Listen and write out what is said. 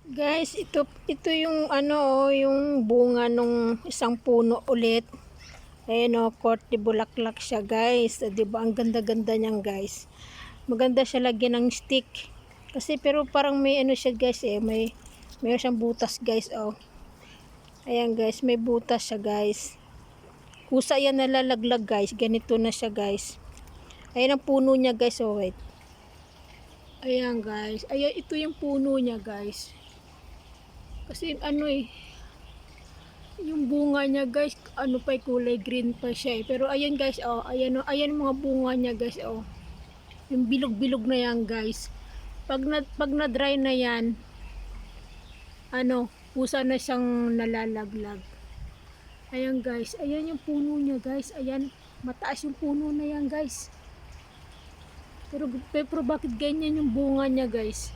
Guys, ito yung ano, yung bunga nung isang puno ulit. Ayan o, korte bulaklak siya guys. 'Di ba? Ang ganda-ganda niyan guys. Maganda siya lagyan ng stick. Kasi pero parang may ano siya guys may siyang butas guys oh. Ayan guys, may butas siya guys. Kusa yan nalalaglag guys. Ganito na siya guys. Ayan ang puno niya guys oh, wait. Ayan guys. Ayan, ito yung puno niya guys. Kasi ano yung bunga niya guys, ano pa kulay green pa siya Pero ayan guys, oh, ayan oh, ayan mga bunga niya guys, oh. Yung bilog-bilog na yan guys. Pag na dry na yan, ano, pusa na siyang nalalaglag. Ayan guys, ayan yung puno niya guys. Ayan, mataas yung puno na yan guys. Pero bakit ganyan yung bunga niya guys?